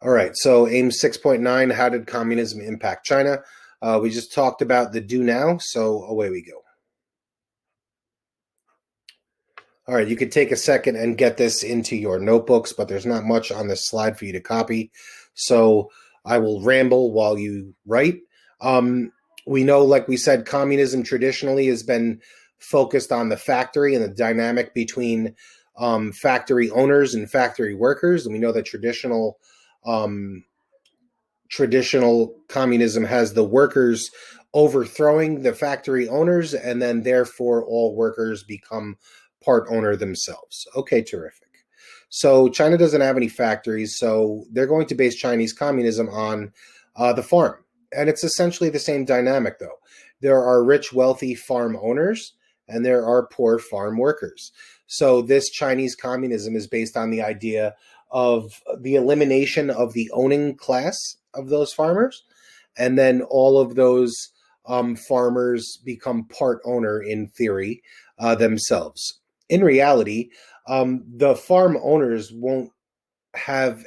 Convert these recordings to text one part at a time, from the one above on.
All right, so AIM 6.9, how did communism impact China? We just talked about the do now, so away we go. All right, you could take a second and get this into your notebooks, but there's not much on this slide for you to copy. So I will ramble while you write. We know, like we said, communism traditionally has been focused on the factory and the dynamic between factory owners and factory workers. And we know that traditional communism has the workers overthrowing the factory owners, and then therefore all workers become part owner themselves. Okay, terrific. So China doesn't have any factories, so they're going to base Chinese communism on the farm. And it's essentially the same dynamic, though. There are rich, wealthy farm owners, and there are poor farm workers. So this Chinese communism is based on the idea of the elimination of the owning class of those farmers, and then all of those farmers become part owner in theory themselves. In reality, the farm owners won't have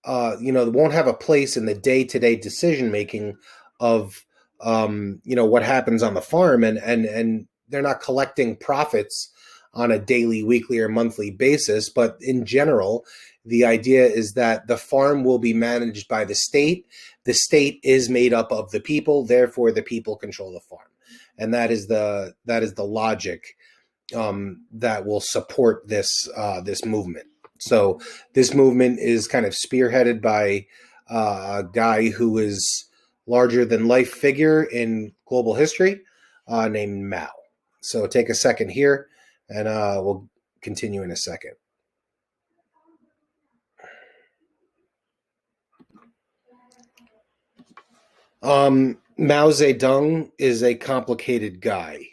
won't have a place in the day-to-day decision making of what happens on the farm, and they're not collecting profits on a daily, weekly, or monthly basis. But in general, the idea is that the farm will be managed by the state. The state is made up of the people, therefore the people control the farm, and that is the logic that will support this movement. So this movement is kind of spearheaded by a guy who is larger than life figure in global history named Mao. So take a second here, and we'll continue in a second. Mao Zedong is a complicated guy.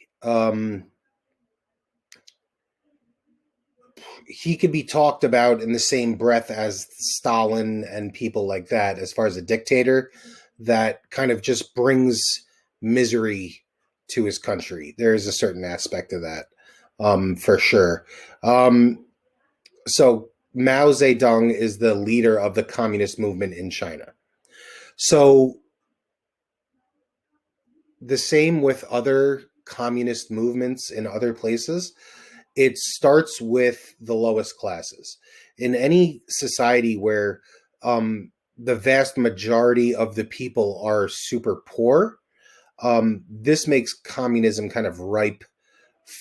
He could be talked about in the same breath as Stalin and people like that, as far as a dictator that kind of just brings misery to his country. There is a certain aspect of that, for sure. So Mao Zedong is the leader of the communist movement in China. So the same with other communist movements in other places. It starts with the lowest classes. In any society where the vast majority of the people are super poor, this makes communism kind of ripe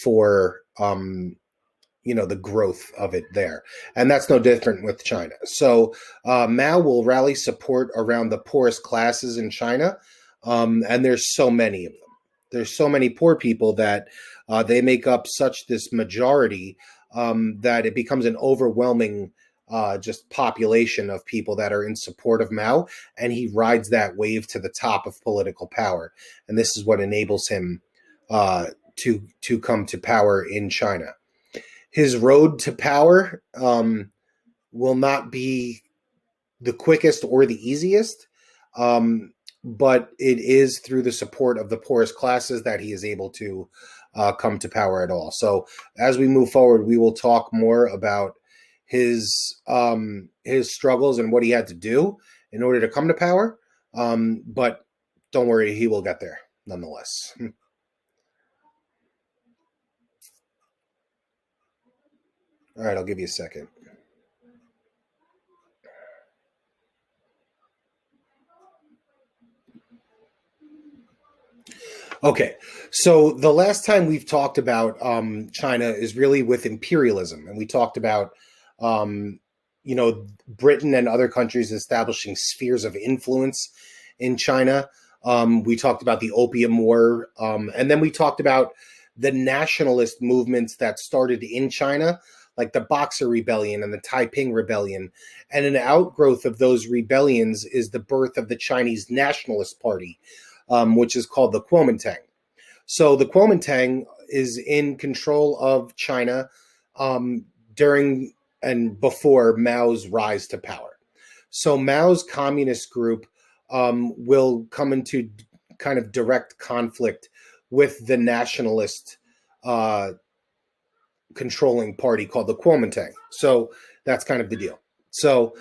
for the growth of it there. And that's no different with China. So Mao will rally support around the poorest classes in China, and there's so many of them. There's so many poor people that they make up such this majority that it becomes an overwhelming just population of people that are in support of Mao, and he rides that wave to the top of political power. And this is what enables him to come to power in China. His road to power will not be the quickest or the easiest, but it is through the support of the poorest classes that he is able to come to power at all. So as we move forward, we will talk more about his struggles and what he had to do in order to come to power. But don't worry, he will get there nonetheless. All right, I'll give you a second. Okay, so the last time we've talked about China is really with imperialism, and we talked about Britain and other countries establishing spheres of influence in China. We talked about the Opium War, and then we talked about the nationalist movements that started in China, like the Boxer Rebellion and the Taiping Rebellion. And an outgrowth of those rebellions is the birth of the Chinese Nationalist Party, which is called the Kuomintang. So the Kuomintang is in control of China during and before Mao's rise to power. So Mao's communist group will come into kind of direct conflict with the nationalist controlling party called the Kuomintang. So that's kind of the deal. So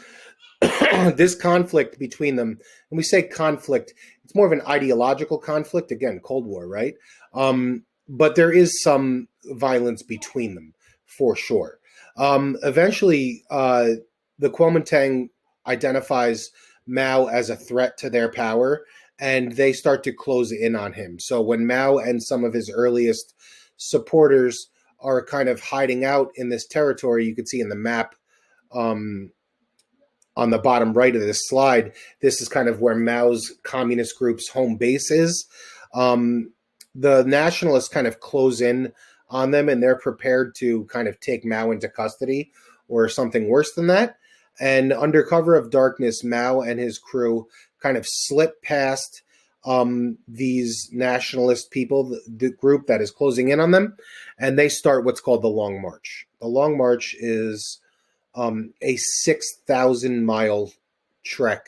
This conflict between them, and we say conflict, it's more of an ideological conflict. Again, Cold War, right? But there is some violence between them for sure. Eventually, the Kuomintang identifies Mao as a threat to their power, and they start to close in on him. So when Mao and some of his earliest supporters are kind of hiding out in this territory, you can see in the map, um, on the bottom right of this slide, this is kind of where Mao's communist group's home base is. Um, the nationalists kind of close in on them, and they're prepared to kind of take Mao into custody or something worse than that. And under cover of darkness, Mao and his crew kind of slip past these nationalist people, the group that is closing in on them, and they start what's called the Long March. The Long March is a 6,000-mile trek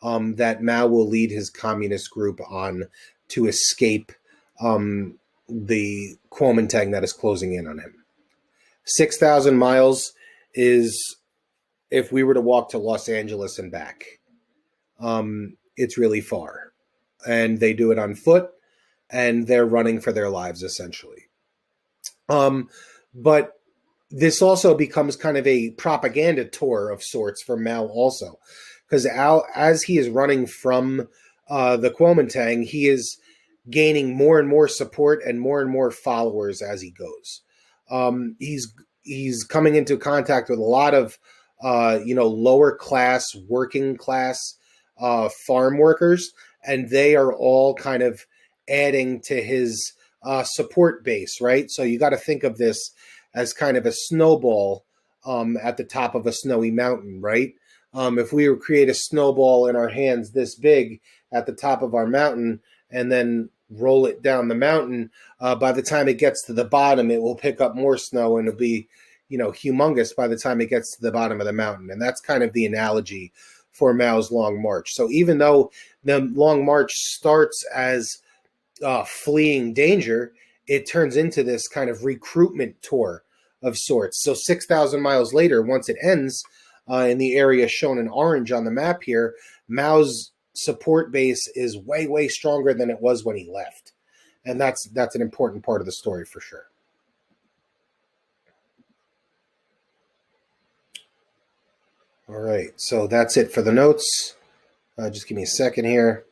that Mao will lead his communist group on to escape the Kuomintang that is closing in on him. 6,000 miles is, if we were to walk to Los Angeles and back, it's really far. And they do it on foot, and they're running for their lives, essentially. But this also becomes kind of a propaganda tour of sorts for Mao also, because as he is running from the Kuomintang, he is gaining more and more support and more followers as he goes. He's coming into contact with a lot of lower class, working class farm workers, and they are all kind of adding to his support base, right? So you got to think of this as kind of a snowball at the top of a snowy mountain, right? If we would create a snowball in our hands this big at the top of our mountain and then roll it down the mountain, by the time it gets to the bottom, it will pick up more snow and it'll be, humongous by the time it gets to the bottom of the mountain. And that's kind of the analogy for Mao's Long March. So even though the Long March starts as fleeing danger, it turns into this kind of recruitment tour of sorts. So 6,000 miles later, once it ends, in the area shown in orange on the map here, Mao's support base is way stronger than it was when he left. And that's an important part of the story for sure. All right, so that's it for the notes. Just give me a second here.